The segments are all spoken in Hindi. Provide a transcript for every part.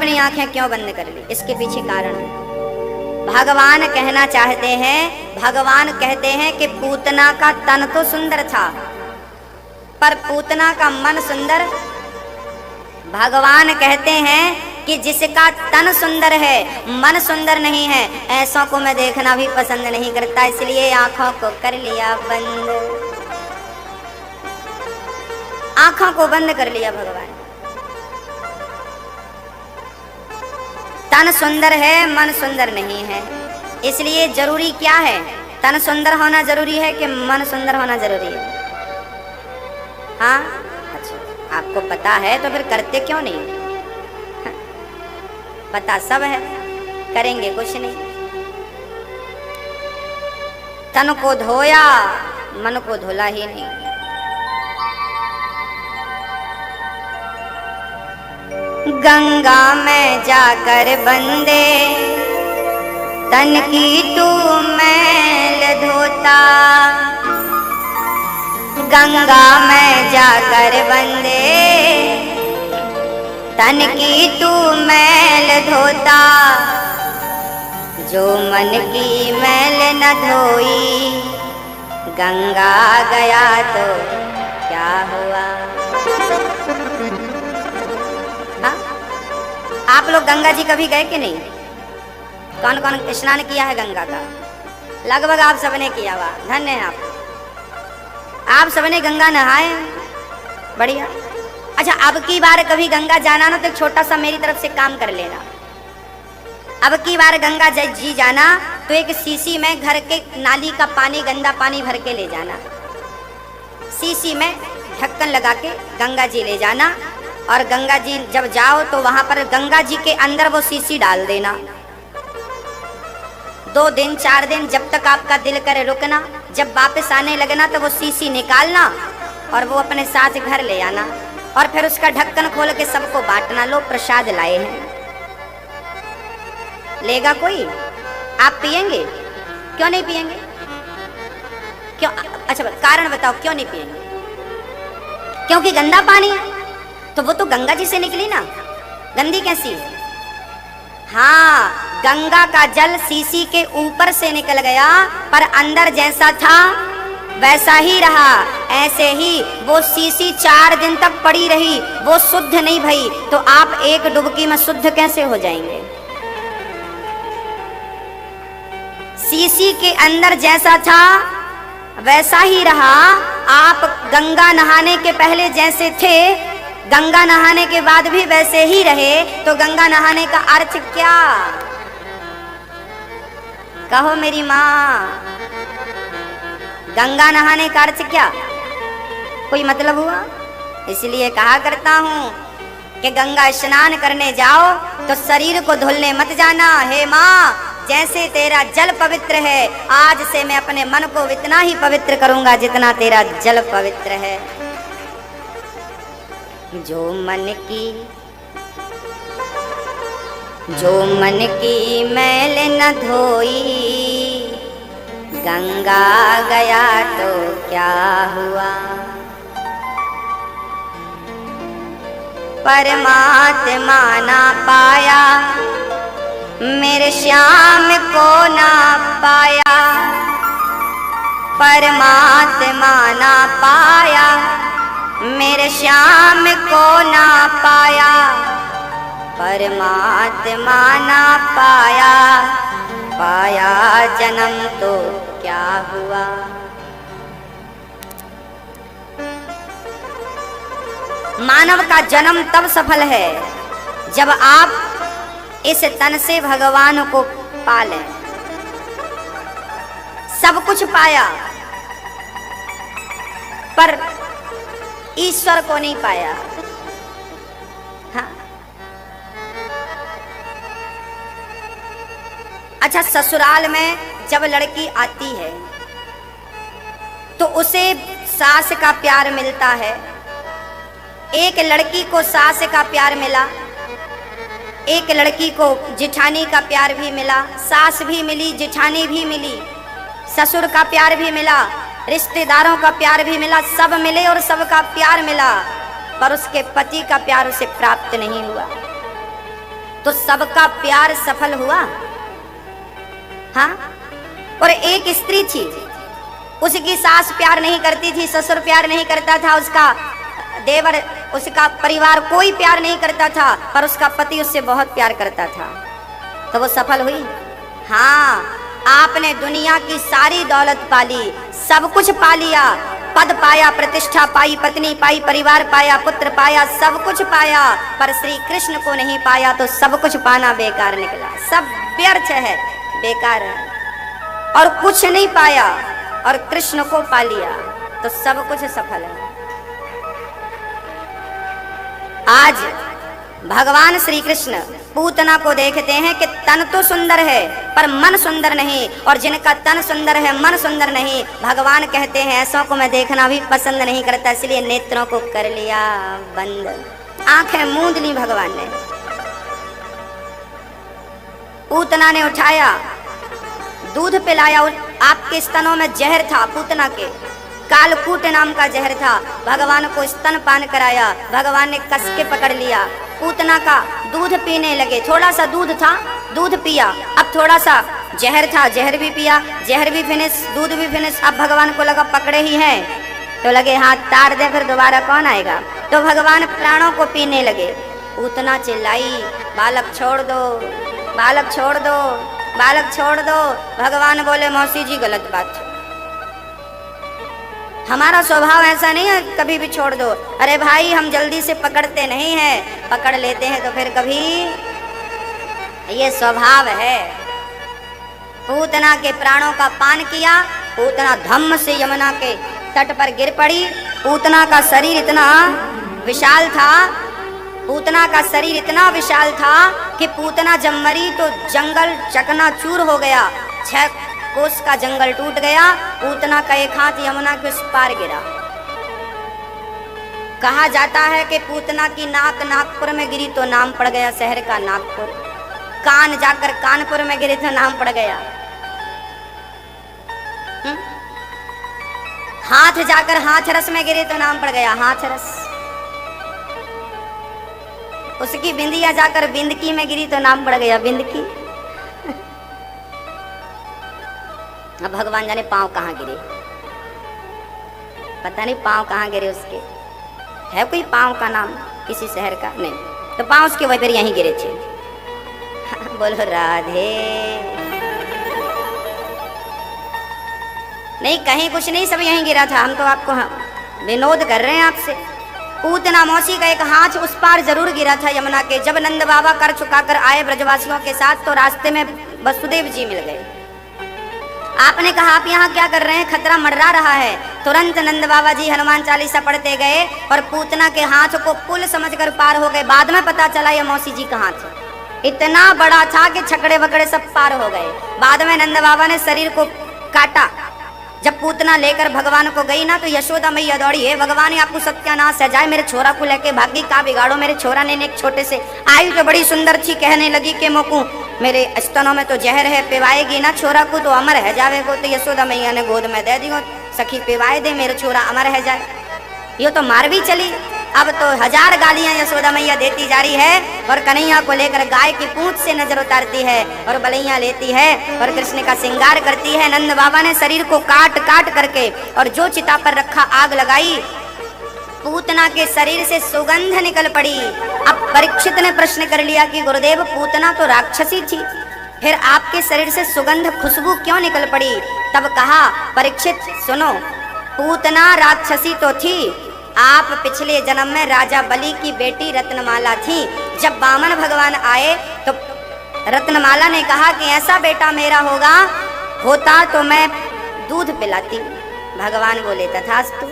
अपनी आंखें क्यों बंद कर ली? इसके पीछे कारण है। भगवान कहना चाहते हैं, भगवान कहते हैं कि पूतना का तन तो सुंदर था, पर पूतना का मन सुंदर। भगवान कहते हैं कि जिसका तन सुंदर है, मन सुंदर नहीं है, ऐसों को मैं देखना भी पसंद नहीं करता, इसलिए आंखों को कर लिया बंद। आंखों को बंद कर लिया भगवान। तन सुंदर है, मन सुंदर नहीं है, इसलिए जरूरी क्या है? तन सुंदर होना जरूरी है कि मन सुंदर होना जरूरी है? हाँ, अच्छा, आपको पता है तो फिर करते क्यों नहीं? पता सब है, करेंगे कुछ नहीं। तन को धोया, मन को धुला ही नहीं। गंगा में जाकर बंदे तन की तू मैल धोता, गंगा में जाकर बंदे तन की तू मैल धोता, जो मन की मैल न धोई, गंगा गया तो क्या हुआ? हाँ? आप लोग गंगा जी कभी गए कि नहीं? कौन कौन स्नान किया है गंगा का? लगभग आप सबने किया हुआ, धन्य है आप सबने गंगा नहाए, बढ़िया। अच्छा, अब की बार कभी गंगा जाना ना तो छोटा सा मेरी तरफ से काम कर लेना। अब की बार गंगा जी जाना तो एक शीशी में घर के नाली का पानी, गंदा पानी भर के ले जाना, शीशी में ढक्कन लगा के गंगा जी ले जाना, और गंगा जी जब जाओ तो वहां पर गंगा जी के अंदर वो शीशी डाल देना। 2 दिन 4 दिन जब तक आपका दिल करे रुकना, जब वापस आने लगना तो वो शीशी निकालना और वो अपने साथ घर ले आना, और फिर उसका ढक्कन खोल के सबको बांटना। लो प्रसाद लाए हैं। लेगा कोई? आप पिएंगे? क्यों नहीं पिएंगे? क्यों? अच्छा, कारण बताओ क्यों नहीं पिएंगे? क्योंकि गंदा पानी है। तो वो तो गंगा जी से निकली ना, गंदी कैसी है? हाँ, गंगा का जल शीशी के ऊपर से निकल गया, पर अंदर जैसा था वैसा ही रहा। ऐसे ही वो शीशी 4 दिन तक पड़ी रही, वो शुद्ध नहीं भई, तो आप एक डुबकी में शुद्ध कैसे हो जाएंगे? शीशी के अंदर जैसा था वैसा ही रहा। आप गंगा नहाने के पहले जैसे थे, गंगा नहाने के बाद भी वैसे ही रहे, तो गंगा नहाने का अर्थ क्या? कहो मेरी माँ, गंगा नहाने का अर्थ क्या? कोई मतलब हुआ? इसलिए कहा करता हूँ कि गंगा स्नान करने जाओ तो शरीर को धुलने मत जाना। हे माँ, जैसे तेरा जल पवित्र है, आज से मैं अपने मन को इतना ही पवित्र करूंगा जितना तेरा जल पवित्र है। जो मन की मैल न धोई, गंगा गया तो क्या हुआ? परमात्मा ना पाया, मेरे श्याम को ना पाया, परमात्मा ना पाया, मेरे श्याम को ना पाया, परमात्मा ना पाया, पाया जन्म तो क्या हुआ? मानव का जन्म तब सफल है जब आप इस तन से भगवान को पालें। सब कुछ पाया पर ईश्वर को नहीं पाया। हाँ, अच्छा, ससुराल में जब लड़की आती है तो उसे सास का प्यार मिलता है। एक लड़की को सास का प्यार मिला, एक लड़की को जेठानी का प्यार भी मिला, सास भी मिली, जेठानी भी मिली, ससुर का प्यार भी मिला, रिश्तेदारों का प्यार भी मिला, सब मिले और सबका प्यार मिला, पर उसके पति का प्यार उसे प्राप्त नहीं हुआ। तो सबका प्यार सफल हुआ। हाँ, और एक स्त्री थी, उसकी सास प्यार नहीं करती थी, ससुर प्यार नहीं करता था, उसका देवर, उसका परिवार कोई प्यार नहीं करता था, पर उसका पति उससे बहुत प्यार करता था, तो वो सफल हुई। हाँ, आपने दुनिया की सारी दौलत पाली, सब कुछ पा लिया, पद पाया, प्रतिष्ठा पाई, पत्नी पाई, परिवार पाया, पुत्र पाया, सब कुछ पाया, पर श्री कृष्ण को नहीं पाया तो सब कुछ पाना बेकार निकला, सब व्यर्थ है, बेकार है, और कुछ नहीं पाया और कृष्ण को पा लिया तो सब कुछ सफल है। आज भगवान श्री कृष्ण पूतना को देखते हैं कि तन तो सुंदर है पर मन सुंदर नहीं, और जिनका तन सुंदर है मन सुंदर नहीं, भगवान कहते हैं ऐसों को मैं देखना भी पसंद नहीं करता, इसलिए नेत्रों को कर लिया बंद, आंखें मूंद ली भगवान ने। पूतना ने उठाया, दूध पिलाया, आपके स्तनों में जहर था, पूतना के कालकूट नाम का जहर था, भगवान को स्तन पान कराया, भगवान ने कस के पकड़ लिया, पूतना का दूध पीने लगे, थोड़ा सा दूध था, दूध पिया, अब थोड़ा सा जहर था, जहर भी पिया, जहर भी फिनिश, दूध भी फिनिश, अब भगवान को लगा पकड़े ही हैं, तो लगे हाथ तार दे फिर दोबारा कौन आएगा, तो भगवान प्राणों को पीने लगे। पूतना चिल्लाई, बालक छोड़ दो, बालक छोड़ दो, बालक छोड़ दो। भगवान बोले मौसी जी गलत बात, हमारा स्वभाव ऐसा नहीं है कभी भी छोड़ दो, अरे भाई हम जल्दी से पकड़ते नहीं हैं, पकड़ लेते हैं तो फिर कभी, ये स्वभाव है। पूतना के प्राणों का पान किया, पूतना धम्म से यमुना के तट पर गिर पड़ी, पूतना का शरीर इतना विशाल था, पूतना का शरीर इतना विशाल था कि पूतना जब मरी तो जंगल चकनाचूर हो गया, 6 कोस का जंगल टूट गया, पूतना का एक हाथ यमुना के उस पार गिरा। कहा जाता है कि पूतना की नाक नागपुर में गिरी तो नाम पड़ गया शहर का नागपुर, कान जाकर कानपुर में गिरी तो नाम पड़ गया, हाथ जाकर हाथरस में गिरे तो नाम पड़ गया हाथरस, उसकी बिंदिया जाकर बिंदकी में गिरी तो नाम पड़ गया बिंदकी। अब भगवान जाने पांव कहाँ गिरे, पता नहीं पांव कहाँ गिरे उसके, है कोई पांव का नाम किसी शहर का? नहीं, तो पांव उसके वही पर यहीं गिरे थे। बोलो राधे। नहीं कहीं कुछ नहीं, सब यहीं गिरा था, हम तो आपको विनोद कर रहे हैं आपसे। पूतना मौसी का एक हाथ उस पार जरूर गिरा था यमुना के। जब नंद बाबा कर चुकाकर आए ब्रजवासियों के साथ तो रास्ते में वसुदेव जी मिल गए। आपने कहा आप यहाँ क्या कर रहे हैं, खतरा मंडरा रहा है। तुरंत नंद बाबा जी हनुमान चालीसा पढ़ते गए और पूतना के हाथ को पुल समझकर पार हो गए। बाद में पता चला ये मौसी जी का हाथ इतना बड़ा था कि छकड़े वकड़े सब पार हो गए। बाद में नंद बाबा ने शरीर को काटा। जब पूतना लेकर भगवान को गई ना तो यशोदा मैया दौड़ी, है भगवान आपको सत्यानाश है जाए, मेरे छोरा को लेके भागी, का बिगाड़ो मेरे छोरा ने। एक छोटे से आयु तो बड़ी सुंदर थी, कहने लगी कि मोकू मेरे स्तनों में तो जहर है, पिवाएगी ना छोरा को तो अमर है जावे को। तो यशोदा मैया ने गोद में दे दी, सखी पिवाए दे मेरे छोरा अमर है जाए। ये तो मार भी चली। अब तो 1000 गालियां यशोदा मैया देती जा रही है और कन्हैया को लेकर गाय की पूंछ से नजर उतारती है और बलैया लेती है और कृष्ण का श्रृंगार करती है। नंद बाबा ने शरीर को काट काट करके और जो चिता पर रखा आग लगाई। पूतना के शरीर से सुगंध निकल पड़ी। अब परीक्षित ने प्रश्न कर लिया कि गुरुदेव पूतना तो राक्षसी थी, फिर आपके शरीर से सुगंध खुशबू क्यों निकल पड़ी? तब कहा परीक्षित सुनो, पूतना राक्षसी तो थी, आप पिछले जन्म में राजा बलि की बेटी रत्नमाला थी। जब वामन भगवान आए तो रत्नमाला ने कहा कि ऐसा बेटा मेरा होता तो मैं दूध पिलाती। भगवान बोले तथास्तु।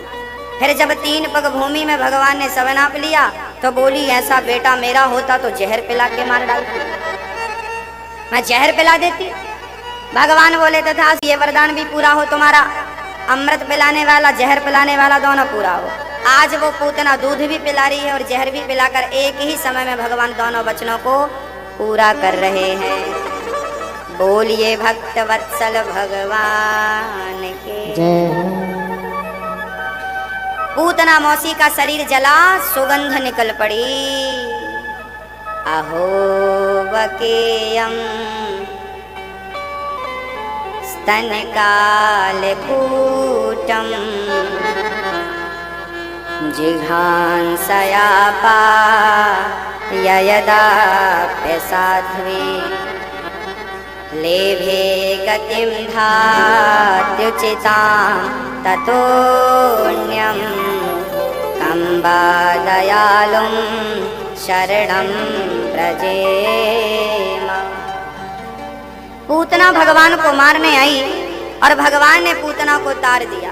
फिर जब 3 पग भूमि में भगवान ने सब नाप लिया तो बोली ऐसा बेटा मेरा होता तो जहर पिला के मार डालती, मैं जहर पिला देती। भगवान बोले तथास्तु, ये वरदान भी पूरा हो तुम्हारा, अमृत पिलाने वाला जहर पिलाने वाला दोनों पूरा हो। आज वो पूतना दूध भी पिला रही है और जहर भी पिलाकर एक ही समय में भगवान दोनों वचनों को पूरा कर रहे हैं। बोलिए भक्त वत्सल भगवान के जय। पूतना मौसी का शरीर जला, सुगंध निकल पड़ी। अहो स्वकेयम् स्तनकालकूटम् जिघांसयापाययदाप्य साध्वी लेभे गतिं धात्युचितां ततोऽन्यं कम्बा दयालुं शरणं व्रजेम। पूतना भगवान को मारने आई और भगवान ने पूतना को तार दिया।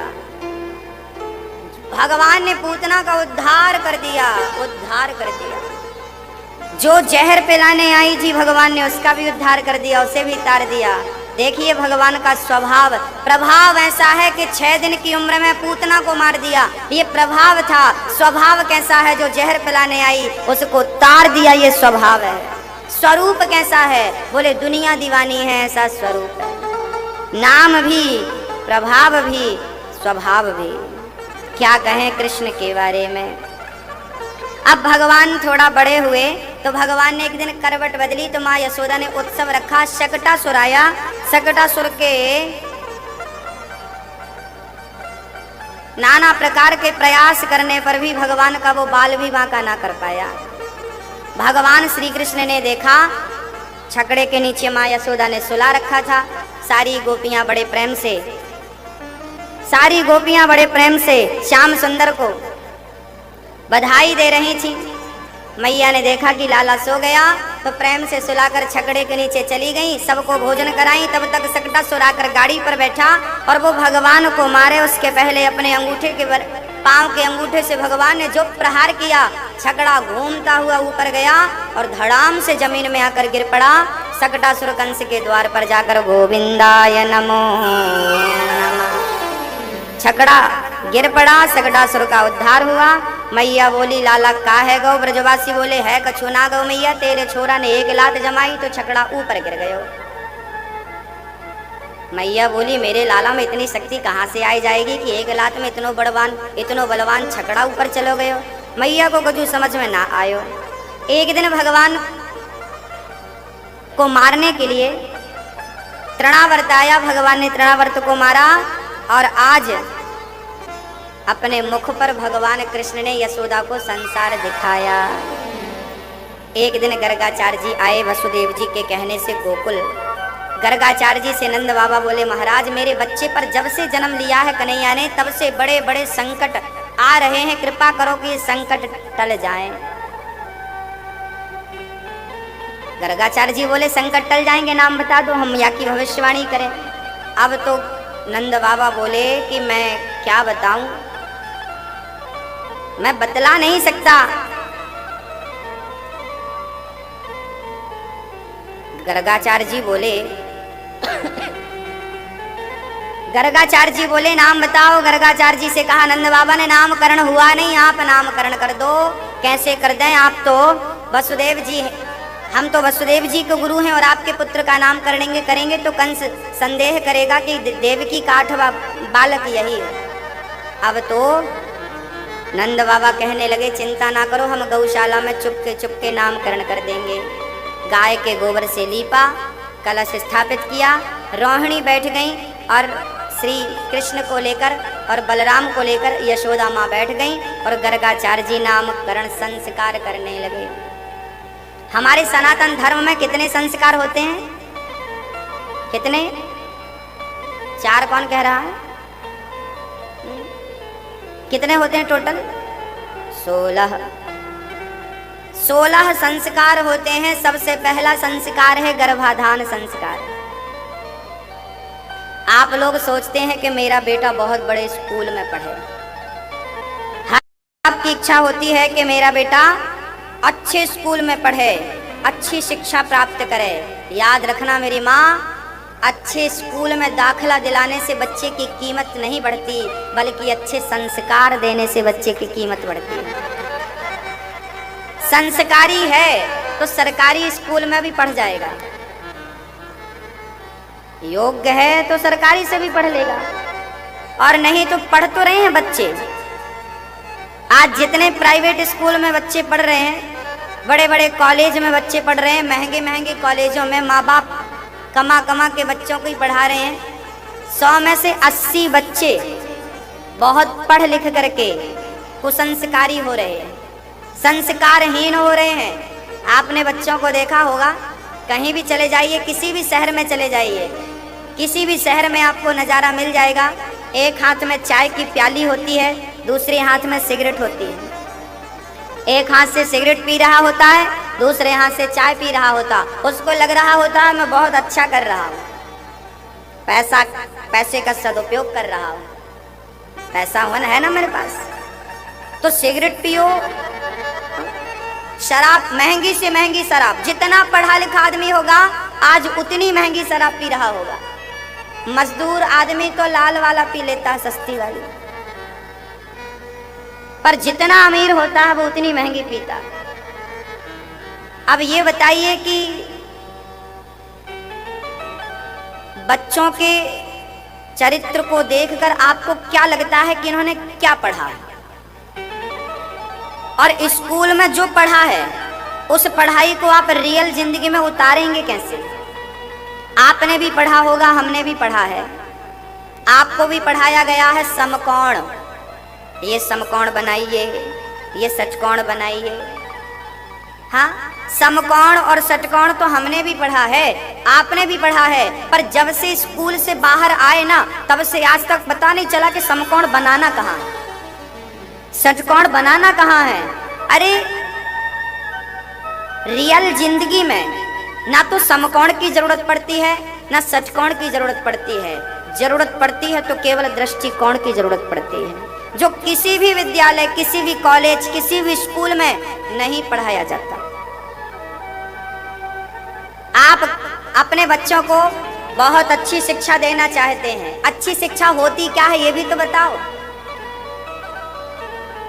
भगवान ने पूतना का उद्धार कर दिया, उद्धार कर दिया। जो जहर पिलाने आई थी भगवान ने उसका भी उद्धार कर दिया, उसे भी तार दिया। देखिए भगवान का स्वभाव, प्रभाव ऐसा है कि 6 दिन की उम्र में पूतना को मार दिया। ये प्रभाव था। स्वभाव कैसा है? जो जहर पिलाने आई उसको तार दिया, ये स्वभाव है। स्वरूप कैसा है? बोले दुनिया दीवानी है, ऐसा स्वरूप है। नाम भी, प्रभाव भी, स्वभाव भी। क्या कहें कृष्ण के बारे में। अब भगवान थोड़ा बड़े हुए तो भगवान ने एक दिन करवट बदली तो माँ यशोदा ने उत्सव रखा। शकटासुर आया। शकटासुर के नाना प्रकार के प्रयास करने पर भी भगवान का वो बाल भी बांका ना कर पाया। भगवान श्री कृष्ण ने देखा छकड़े के नीचे माँ यशोदा ने सुला रखा था। सारी गोपियां बड़े प्रेम से, सारी गोपियां बड़े प्रेम से श्याम सुंदर को बधाई दे रही थी। मैया ने देखा कि लाला सो गया तो प्रेम से सुलाकर छकड़े के नीचे चली गई, सबको भोजन कराई। तब तक शकटासुर आकर गाड़ी पर बैठा और वो भगवान को मारे उसके पहले अपने अंगूठे के पांव के अंगूठे से भगवान ने जो प्रहार किया, छकड़ा घूमता हुआ ऊपर गया और धड़ाम से जमीन में आकर गिर पड़ा। शकटासुर कंस के द्वार पर जाकर गोविंदाय नमो नमः छकड़ा गिर पड़ा। शकटासुर का उद्धार हुआ। मैया बोली लाला का है गौ? ब्रजवासी बोले है कछु ना गौ मैया, तेरे छोरा ने एक लात जमाई तो छकड़ा ऊपर गिर गयो। मैया बोली मेरे लाला में इतनी शक्ति कहाँ से आई जाएगी कि एक लात में इतनो बलवान छकड़ा ऊपर चलो गयो। मैया को कुछ समझ में ना आयो। एक दिन भगवान को मारने के लिए तृणावर्त आया। भगवान ने तृणावर्त को मारा और आज अपने मुख पर भगवान कृष्ण ने यशोदा को संसार दिखाया। एक दिन गर्गाचार्य जी आए वसुदेव जी के कहने से गोकुल। गर्गाचार्य जी से नंद बाबा बोले महाराज मेरे बच्चे पर जब से जन्म लिया है कन्हैया ने तब से बड़े बड़े संकट आ रहे हैं, कृपा करो कि संकट टल जाएं। गर्गाचार्य जी बोले संकट टल जाएंगे, नाम बता दो हम या की भविष्यवाणी करें। अब तो नंद बाबा बोले कि मैं क्या बताऊं, मैं बतला नहीं सकता। गर्गाचार्य जी बोले गर्गाचार्य जी बोले नाम बताओ। गर्गाचार्य जी से कहा नंद बाबा ने नामकरण हुआ नहीं, आप नामकरण कर दो। कैसे कर दें? आप तो वसुदेव जी, हम तो वसुदेव जी के गुरु हैं और आपके पुत्र का नाम करेंगे तो कंस संदेह करेगा कि देवकी का 8वां बालक यही है। अब तो नंद बाबा कहने लगे चिंता ना करो, हम गौशाला में चुपके नामकरण कर देंगे। गाय के गोबर से लीपा, कलश स्थापित किया, रोहिणी बैठ गई और श्री कृष्ण को लेकर और बलराम को लेकर यशोदा माँ बैठ गई और गर्गाचार्य जी नामकरण संस्कार करने लगे। हमारे सनातन धर्म में कितने संस्कार होते हैं? कितने? 4 कौन कह रहा है? कितने होते हैं टोटल? 16 संस्कार होते हैं। सबसे पहला संस्कार है गर्भाधान संस्कार। आप लोग सोचते हैं कि मेरा बेटा बहुत बड़े स्कूल में पढ़े, आपकी इच्छा होती है कि मेरा बेटा अच्छे स्कूल में पढ़े, अच्छी शिक्षा प्राप्त करे। याद रखना मेरी माँ, अच्छे स्कूल में दाखिला दिलाने से बच्चे की कीमत नहीं बढ़ती, बल्कि अच्छे संस्कार देने से बच्चे की कीमत बढ़ती है। संस्कारी है तो सरकारी स्कूल में भी पढ़ जाएगा, योग्य है तो सरकारी से भी पढ़ लेगा, और नहीं तो पढ़ तो रहे हैं बच्चे। आज जितने प्राइवेट स्कूल में बच्चे पढ़ रहे हैं बड़े बड़े कॉलेज में बच्चे पढ़ रहे हैं, महंगे महंगे कॉलेजों में माँ बाप कमा कमा के बच्चों को ही पढ़ा रहे हैं। 100 में से 80 बच्चे बहुत पढ़ लिख करके कुसंस्कारी हो रहे हैं, संस्कारहीन हो रहे हैं। आपने बच्चों को देखा होगा, कहीं भी चले जाइए, किसी भी शहर में चले जाइए, किसी भी शहर में आपको नज़ारा मिल जाएगा। एक हाथ में चाय की प्याली होती है, दूसरे हाथ में सिगरेट होती है। एक हाथ से सिगरेट पी रहा होता है, दूसरे हाथ से चाय पी रहा होता। उसको लग रहा होता है मैं बहुत अच्छा कर रहा हूँ, पैसे का सदुपयोग कर रहा हूँ, पैसा है ना मेरे पास। तो सिगरेट पियो, शराब, महंगी से महंगी शराब, जितना पढ़ा लिखा आदमी होगा आज उतनी महंगी शराब पी रहा होगा। मजदूर आदमी तो लाल वाला पी लेता है, सस्ती वाली, पर जितना अमीर होता है वो उतनी महंगी पीता। अब ये बताइए कि बच्चों के चरित्र को देखकर आपको क्या लगता है कि इन्होंने क्या पढ़ा, और स्कूल में जो पढ़ा है उस पढ़ाई को आप रियल जिंदगी में उतारेंगे कैसे। आपने भी पढ़ा होगा, हमने भी पढ़ा है, आपको भी पढ़ाया गया है समकोण, ये समकोण बनाइए, ये षटकोण बनाइए। हाँ, समकोण और षटकोण तो हमने भी पढ़ा है, आपने भी पढ़ा है, पर जब से स्कूल से बाहर आए ना तब से आज तक पता नहीं चला कि समकोण बनाना कहाँ है, षटकोण बनाना कहाँ है। अरे रियल जिंदगी में ना तो समकोण की जरूरत पड़ती है ना षटकोण की जरूरत पड़ती है, जरूरत पड़ती है तो केवल दृष्टिकोण की जरूरत पड़ती है, जो किसी भी विद्यालय, किसी भी कॉलेज, किसी भी स्कूल में नहीं पढ़ाया जाता। आप अपने बच्चों को बहुत अच्छी शिक्षा देना चाहते हैं, अच्छी शिक्षा होती क्या है ये भी तो बताओ।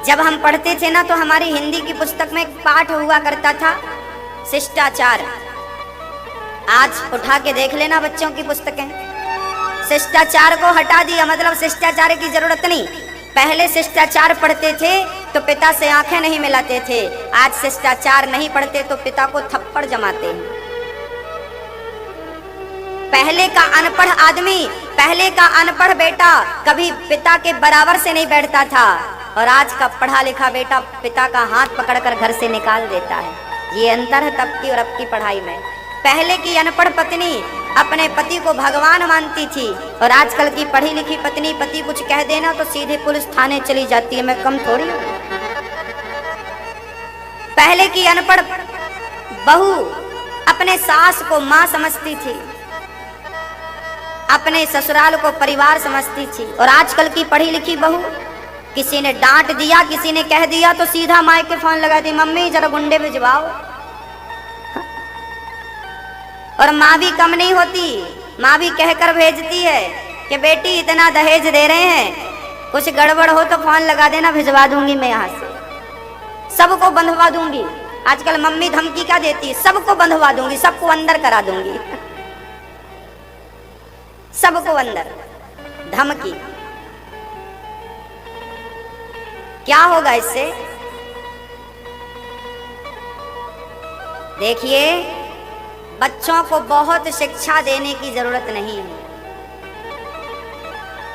जब हम पढ़ते थे ना तो हमारी हिंदी की पुस्तक में एक पाठ हुआ करता था, शिष्टाचार। आज उठा के देख लेना बच्चों की पुस्तकें, शिष्टाचार को हटा दिया, मतलब शिष्टाचार की जरूरत नहीं। पहले शिष्टाचार पढ़ते थे तो पिता से आंखें नहीं मिलाते थे, आज शिष्टाचार नहीं पढ़ते तो पिता को थप्पड़ जमाते हैं। पहले का अनपढ़ आदमी, पहले का अनपढ़ बेटा कभी पिता के बराबर से नहीं बैठता था, और आज का पढ़ा लिखा बेटा पिता का हाथ पकड़कर घर से निकाल देता है। ये अंतर है तब की और अब की पढ़ाई में। पहले की अनपढ़ पत्नी अपने पति को भगवान मानती थी, और आजकल की पढ़ी लिखी पत्नी पति कुछ कह देना तो सीधे पुलिस थाने चली जाती है। मैं कम थोड़ी हूँ। पहले की अनपढ़ बहू अपने सास को माँ समझती थी, अपने ससुराल को परिवार समझती थी, और आजकल की पढ़ी लिखी बहू किसी ने डांट दिया, किसी ने कह दिया तो सीधा माँ के फोन लगा दी, मम्मी जरा गुंडे भिजवाओ। और माँ भी कम नहीं होती, माँ भी कहकर भेजती है कि बेटी इतना दहेज दे रहे हैं, कुछ गड़बड़ हो तो फोन लगा देना, भिजवा दूंगी मैं यहाँ से, सबको बंधवा दूंगी। आजकल मम्मी धमकी क्या देती है, सबको बंधवा दूंगी, सबको अंदर करा दूंगी, सबको अंदर, धमकी। क्या होगा इससे? देखिए, बच्चों को बहुत शिक्षा देने की जरूरत नहीं है।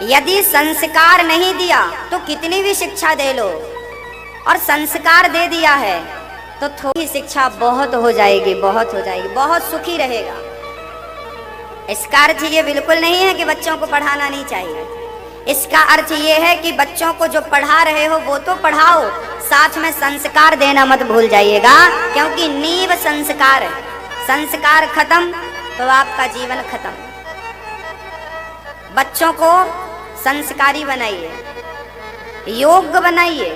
यदि संस्कार नहीं दिया तो कितनी भी शिक्षा दे लो, और संस्कार दे दिया है तो थोड़ी शिक्षा बहुत हो जाएगी, बहुत हो जाएगी, बहुत सुखी रहेगा। इसका अर्थ ये बिल्कुल नहीं है कि बच्चों को पढ़ाना नहीं चाहिए। इसका अर्थ ये है कि बच्चों को जो पढ़ा रहे हो वो तो पढ़ाओ, साथ में संस्कार देना मत भूल जाइएगा, क्योंकि नींव संस्कार है। संस्कार खत्म तो आपका जीवन खत्म। बच्चों को संस्कारी बनाइए, योग्य बनाइए।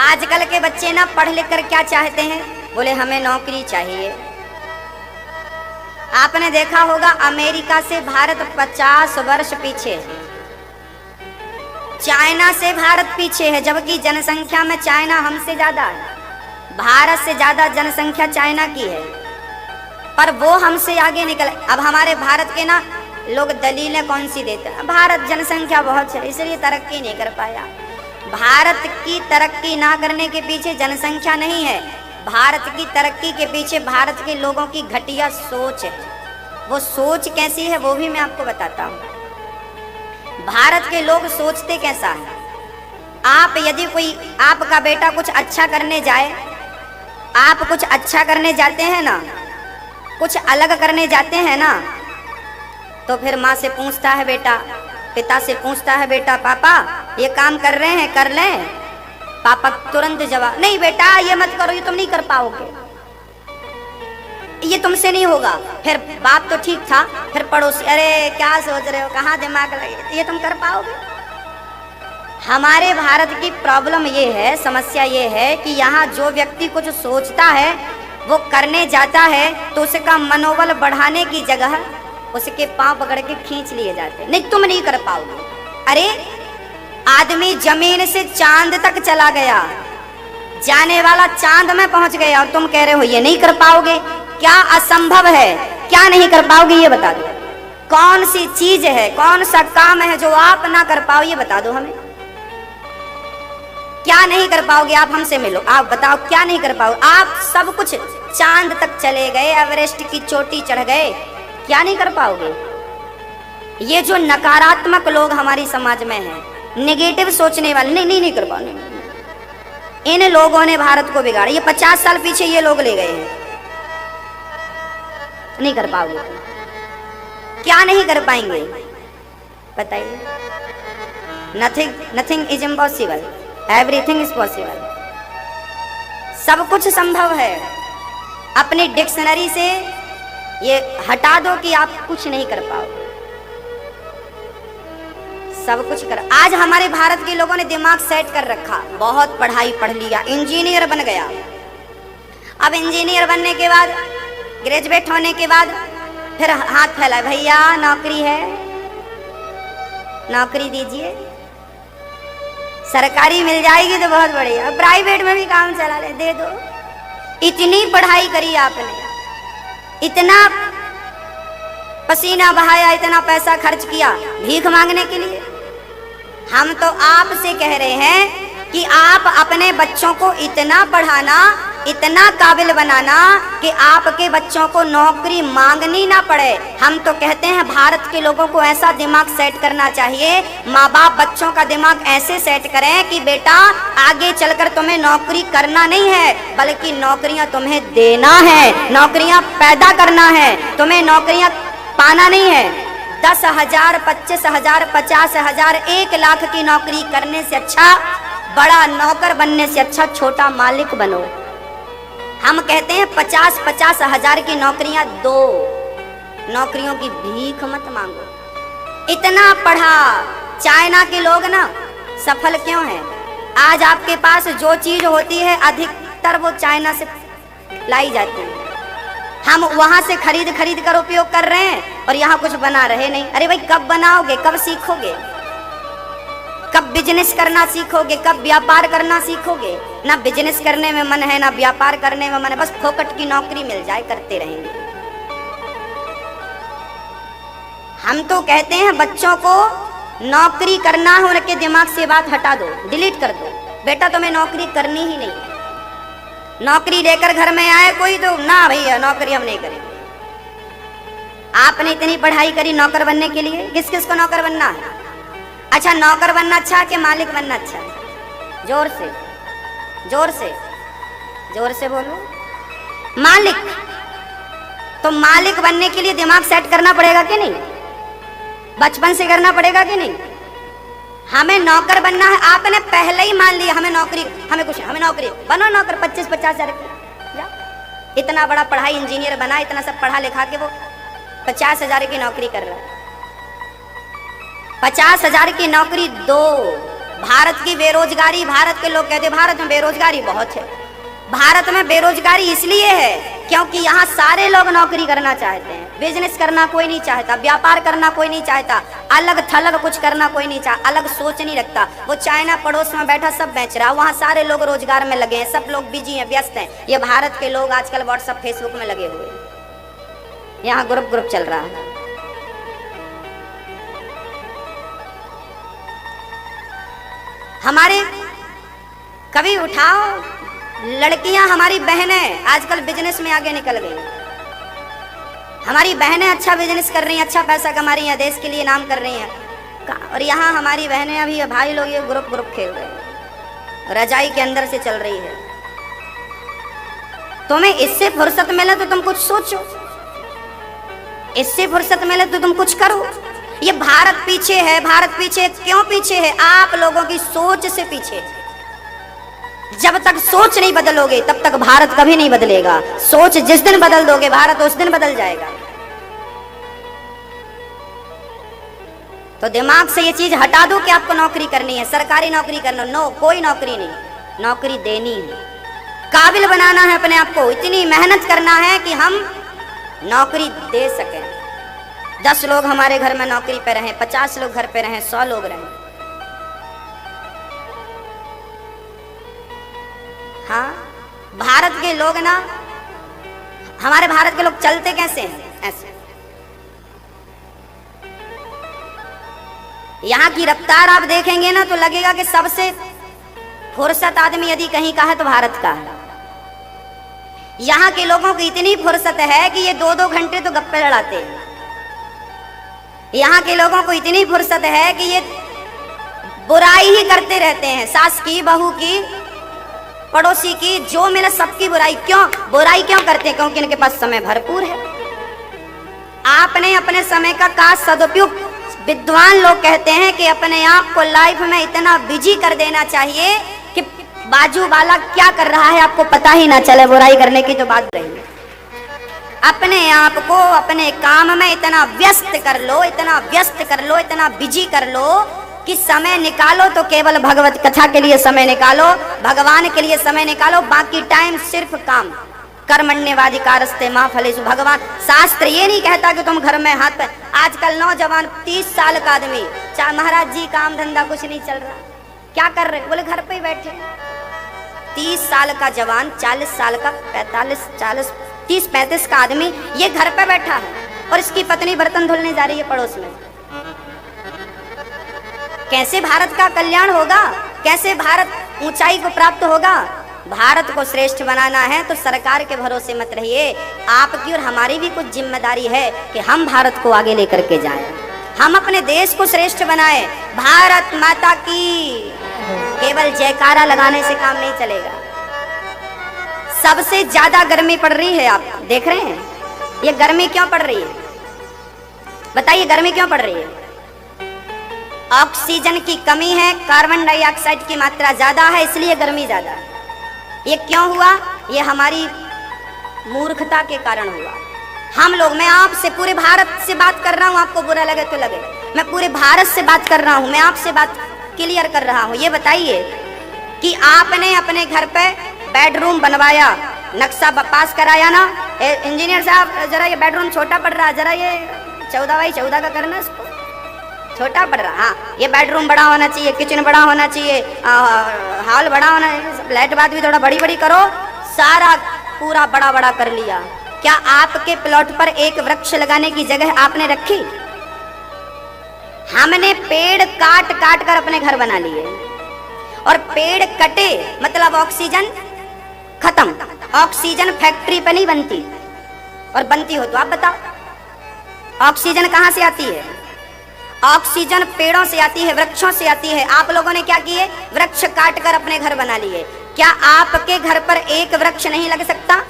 आजकल के बच्चे ना पढ़ लिख कर क्या चाहते हैं, बोले हमें नौकरी चाहिए। आपने देखा होगा अमेरिका से भारत 50 वर्ष पीछे है, चाइना से भारत पीछे है, जबकि जनसंख्या में चाइना हमसे ज्यादा है, भारत से ज्यादा जनसंख्या चाइना की है, पर वो हमसे आगे निकल। अब हमारे भारत के ना लोग दलीलें कौन सी देते हैं, भारत जनसंख्या बहुत है इसलिए तरक्की नहीं कर पाया। भारत की तरक्की ना करने के पीछे जनसंख्या नहीं है, भारत की तरक्की के पीछे भारत के लोगों की घटिया सोच है। वो सोच कैसी है वो भी मैं आपको बताता हूँ। भारत के लोग सोचते कैसा है, आप यदि कोई आपका बेटा कुछ अच्छा करने जाए, आप कुछ अच्छा करने जाते हैं ना, कुछ अलग करने जाते हैं ना, तो फिर माँ से पूछता है बेटा, पिता से पूछता है बेटा पापा ये काम कर रहे हैं कर लें? पापा तुरंत जवाब, नहीं बेटा ये मत करो, ये तुम नहीं कर पाओगे, ये तुमसे नहीं होगा। फिर बाप तो ठीक था, फिर पड़ोसी, अरे क्या सोच रहे हो, कहाँ दिमाग लगे, ये तुम कर पाओगे? हमारे भारत की प्रॉब्लम ये है, समस्या ये है कि यहाँ जो व्यक्ति कुछ सोचता है वो करने जाता है तो उसका मनोबल बढ़ाने की जगह उसके पांव पकड़ के खींच लिए जाते हैं, नहीं तुम नहीं कर पाओगे। अरे आदमी जमीन से चांद तक चला गया, जाने वाला चांद में पहुंच गया और तुम कह रहे हो ये नहीं कर पाओगे? क्या असंभव है? क्या नहीं कर पाओगे ये बता दो। कौन सी चीज है, कौन सा काम है जो आप ना कर पाओ, ये बता दो हमें। क्या नहीं कर पाओगे? आप हमसे मिलो, आप बताओ क्या नहीं कर पाओगे? आप सब कुछ, चांद तक चले गए, एवरेस्ट की चोटी चढ़ गए, क्या नहीं कर पाओगे? ये जो नकारात्मक लोग हमारी समाज में हैं, नेगेटिव सोचने वाले, नहीं नहीं नहीं कर पाओगे, इन लोगों ने भारत को बिगाड़ा। ये 50 साल पीछे ये लोग ले गए हैं, नहीं कर पाओगे। क्या नहीं कर पाएंगे बताइए? Nothing is impossible, everything is possible. सब कुछ संभव है। अपनी डिक्शनरी से ये हटा दो कि आप कुछ नहीं कर पाओगे, सब कुछ कर। आज हमारे भारत के लोगों ने दिमाग सेट कर रखा, बहुत पढ़ाई पढ़ लिया, इंजीनियर बन गया। अब इंजीनियर बनने के बाद, ग्रेजुएट होने के बाद फिर हाथ फैला, भैया नौकरी है, नौकरी दीजिए, सरकारी मिल जाएगी तो बहुत बढ़िया, प्राइवेट में भी काम चला ले, दे दो। इतनी पढ़ाई करी आपने, इतना पसीना बहाया, इतना पैसा खर्च किया भीख मांगने के लिए। हम तो आपसे कह रहे हैं कि आप अपने बच्चों को इतना पढ़ाना, इतना काबिल बनाना कि आपके बच्चों को नौकरी मांगनी ना पड़े। हम तो कहते हैं भारत के लोगों को ऐसा दिमाग सेट करना चाहिए, माँ बाप बच्चों का दिमाग ऐसे सेट करें कि बेटा आगे चलकर तुम्हें नौकरी करना नहीं है, बल्कि नौकरियां तुम्हें देना है, नौकरियां पैदा करना है, तुम्हें नौकरियां पाना नहीं है। 10,000, 25,000, 50,000, 1 लाख की नौकरी करने से अच्छा, बड़ा नौकर बनने से अच्छा छोटा मालिक बनो। हम कहते हैं 50-50 हजार की नौकरियां दो, नौकरियों की भीख मत मांगो। इतना पढ़ा, चाइना के लोग ना सफल क्यों हैं? आज आपके पास जो चीज होती है अधिकतर वो चाइना से लाई जाती है। हम वहां से खरीद खरीद कर उपयोग कर रहे हैं और यहाँ कुछ बना रहे नहीं। अरे भाई कब बनाओगे, कब सीखोगे, कब बिजनेस करना सीखोगे, कब व्यापार करना सीखोगे? ना बिजनेस करने में मन है, ना व्यापार करने में मन है, बस फोकट की नौकरी मिल जाए करते रहेंगे। हम तो कहते हैं बच्चों को नौकरी करना है, उनके दिमाग से बात हटा दो, डिलीट कर दो। बेटा तुम्हें नौकरी करनी ही नहीं। नौकरी लेकर घर में आए कोई तो ना भैया नौकरी हम नहीं करेंगे। आपने इतनी पढ़ाई करी नौकर बनने के लिए, किस किस को नौकर बनना है? अच्छा नौकर बनना अच्छा कि मालिक बनना अच्छा? जोर से जोर से जोर से बोलो। मालिक। तो मालिक बनने के लिए दिमाग सेट करना पड़ेगा कि नहीं? बचपन से करना पड़ेगा कि नहीं? हमें नौकर बनना है, आपने पहले ही मान लिया हमें नौकरी, हमें कुछ, हमें नौकरी, बनो नौकर 25-50 हजार की। इतना बड़ा पढ़ाई, इंजीनियर बना, इतना सब पढ़ा लिखा के वो 50 हजार की नौकरी कर रहा है। 50 हजार की नौकरी दो। भारत की बेरोजगारी, भारत के लोग कहते हैं भारत में बेरोजगारी बहुत है। भारत में बेरोजगारी इसलिए है क्योंकि यहाँ सारे लोग नौकरी करना चाहते हैं, बिजनेस करना कोई नहीं चाहता, व्यापार करना कोई नहीं चाहता, अलग थलग कुछ करना कोई नहीं चाहता, अलग सोच नहीं रखता। वो चाइना पड़ोस में बैठा सब बेच रहा है, वहाँ सारे लोग रोजगार में लगे हैं, सब लोग बिजी हैं, व्यस्त हैं। ये भारत के लोग आजकल व्हाट्सएप फेसबुक में लगे हुए हैं, यहाँ ग्रुप चल रहा है। हमारे कभी उठाओ लड़कियां हमारी बहनें आजकल बिजनेस में आगे निकल गई। हमारी बहनें अच्छा बिजनेस कर रही हैं, अच्छा पैसा कमा रही हैं, देश के लिए नाम कर रही हैं। और यहाँ हमारी बहनें अभी भाई लोग ये ग्रुप खेल रहे हैं, रजाई के अंदर से चल रही है। तुम्हें इससे फुर्सत मिले तो तुम कुछ सोचो, इससे फुर्सत मिले तो तुम कुछ करो। ये भारत पीछे है। भारत पीछे क्यों पीछे है? आप लोगों की सोच से पीछे। जब तक सोच नहीं बदलोगे तब तक भारत कभी नहीं बदलेगा। सोच जिस दिन बदल दोगे भारत उस दिन बदल जाएगा। तो दिमाग से ये चीज हटा दो कि आपको नौकरी करनी है, सरकारी नौकरी करना। नो, कोई नौकरी नहीं, नौकरी देनी है, काबिल बनाना है अपने आप को। इतनी मेहनत करना है कि हम नौकरी दे सकें। 10 लोग हमारे घर में नौकरी पे रहें, 50 लोग घर पे रहें, 100 लोग रहें। हाँ, भारत के लोग ना, हमारे भारत के लोग चलते कैसे हैं? ऐसे। यहाँ की रफ्तार आप देखेंगे ना तो लगेगा कि सबसे फुर्सत आदमी यदि कहीं का है तो भारत का है। यहाँ के लोगों की इतनी फुर्सत है कि ये 2-2 घंटे तो गप्पे लड़ाते हैं। यहाँ के लोगों को इतनी फुर्सत है कि ये बुराई ही करते रहते हैं, सास की, बहू की, पड़ोसी की, जो मिले सबकी बुराई। क्यों बुराई क्यों करते हैं? क्योंकि इनके पास समय भरपूर है। आपने अपने समय का सदुपयोग, विद्वान लोग कहते हैं कि अपने आप को लाइफ में इतना बिजी कर देना चाहिए कि बाजू वाला क्या कर रहा है आपको पता ही ना चले। बुराई करने की तो बात रही। अपने आप को अपने काम में इतना व्यस्त कर लो, इतना व्यस्त कर लो, इतना बिजी कर लो कि समय निकालो तो केवल भगवत कथा के लिए समय निकालो, भगवान के लिए समय निकालो। बाकी टाइम सिर्फ काम। कर्मण्येवाधिकारस्ते मा फलेषु। भगवान शास्त्र ये नहीं कहता कि तुम घर में हाथ पे। आजकल नौजवान 30 साल का आदमी, चाहे महाराज जी काम धंधा कुछ नहीं चल रहा, क्या कर रहे? बोले घर पे ही बैठे। 30 साल का जवान, 40 साल का, 30-35 का आदमी ये घर पे बैठा है और इसकी पत्नी बर्तन धुलने जा रही है पड़ोस में। कैसे भारत का कल्याण होगा? कैसे भारत ऊंचाई को प्राप्त होगा? भारत को श्रेष्ठ बनाना है तो सरकार के भरोसे मत रहिए। आपकी और हमारी भी कुछ जिम्मेदारी है कि हम भारत को आगे लेकर के जाएं, हम अपने देश को श्रेष्ठ बनाएं। भारत माता की केवल जयकारा लगाने से काम नहीं चलेगा। सबसे ज्यादा गर्मी पड़ रही है, आप देख रहे हैं। ये गर्मी क्यों पड़ रही है? बताइए गर्मी क्यों पड़ रही है? ऑक्सीजन की कमी है, कार्बन डाइऑक्साइड की मात्रा ज्यादा है, इसलिए गर्मी ज्यादा है। ये क्यों हुआ? ये हमारी मूर्खता के कारण हुआ। हम लोग, मैं आपसे पूरे भारत से बात कर रहा हूँ, आपको बुरा लगे तो लगे, मैं पूरे भारत से बात कर रहा हूँ, मैं आपसे बात क्लियर कर रहा हूँ। ये बताइए कि आपने अपने घर पे बेडरूम बनवाया, नक्शा पास कराया ना, इंजीनियर साहब जरा ये बेडरूम छोटा पड़ रहा है, जरा ये 14x14 का करना, इसको छोटा पड़ रहा। हाँ, ये बेडरूम बड़ा होना चाहिए, किचन बड़ा होना चाहिए, हॉल बड़ा होना चाहिए, लाइट बात भी थोड़ा बड़ी बड़ी करो। सारा पूरा बड़ा बड़ा कर लिया। क्या आपके प्लॉट पर एक वृक्ष लगाने की जगह आपने रखी? हमने पेड़ काट काट कर अपने घर बना लिए, और पेड़ कटे मतलब ऑक्सीजन खत्म। ऑक्सीजन फैक्ट्री पे नहीं बनती, और बनती हो तो आप बताओ ऑक्सीजन कहां से आती है? ऑक्सीजन पेड़ों से आती है, वृक्षों से आती है। आप लोगों ने क्या किए? वृक्ष काट कर अपने घर बना लिए। क्या आपके घर पर एक वृक्ष नहीं लग सकता?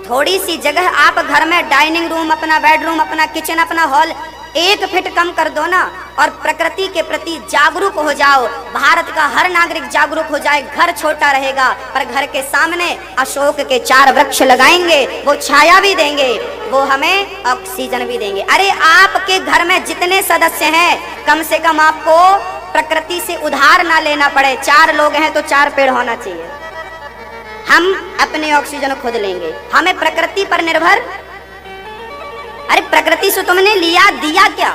थोड़ी सी जगह आप घर में डाइनिंग रूम, अपना बेडरूम, अपना किचन, अपना हॉल 1 फीट कम कर दो ना, और प्रकृति के प्रति जागरूक हो जाओ। भारत का हर नागरिक जागरूक हो जाए। घर छोटा रहेगा पर घर के सामने अशोक के 4 वृक्ष लगाएंगे, वो छाया भी देंगे, वो हमें ऑक्सीजन भी देंगे। अरे आपके घर में जितने सदस्य हैं, कम से कम आपको प्रकृति से उधार ना लेना पड़े। 4 लोग हैं तो 4 पेड़ होना चाहिए। हम अपने ऑक्सीजन खुद लेंगे, हमें प्रकृति पर निर्भर। अरे प्रकृति से तुमने लिया दिया क्या?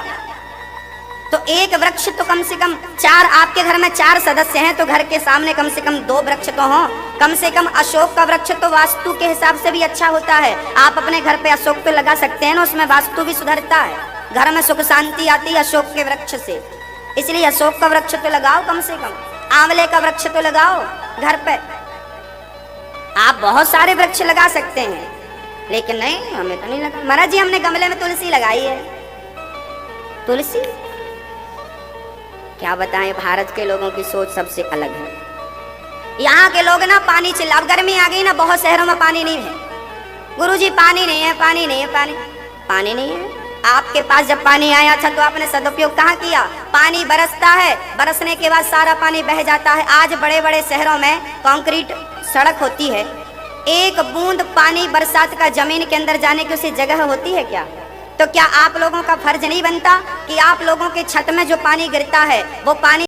तो एक वृक्ष तो कम से कम 4, आपके घर में 4 सदस्य हैं तो घर के सामने कम से कम 2 वृक्ष तो हों। कम से कम अशोक का वृक्ष तो वास्तु के हिसाब से भी अच्छा होता है। आप अपने घर पे अशोक तो लगा सकते हैं ना, उसमें वास्तु भी सुधरता है, घर में सुख शांति आती है अशोक के वृक्ष से। इसलिए अशोक का वृक्ष तो लगाओ, कम से कम आंवले का वृक्ष तो लगाओ घर पे। आप बहुत सारे वृक्ष लगा सकते हैं, लेकिन नहीं, हमें तो नहीं लगा। महाराज जी हमने गमले में तुलसी लगाई है। तुलसी, क्या बताएं, भारत के लोगों की सोच सबसे अलग है। यहाँ के लोग ना पानी चिल्ला, अब गर्मी आ गई ना, बहुत शहरों में पानी नहीं है। गुरुजी पानी नहीं है, पानी नहीं है, पानी नहीं है। आपके पास जब पानी आया था तो आपने सदुपयोग कहाँ किया? पानी बरसता है, बरसने के बाद सारा पानी बह जाता है। आज बड़े बड़े शहरों में कंक्रीट सड़क होती है, एक बूंद पानी बरसात का जमीन के अंदर जाने की उसे जगह होती है क्या? तो क्या आप लोगों का फर्ज नहीं बनता कि आप लोगों के छत में जो पानी गिरता है वो पानी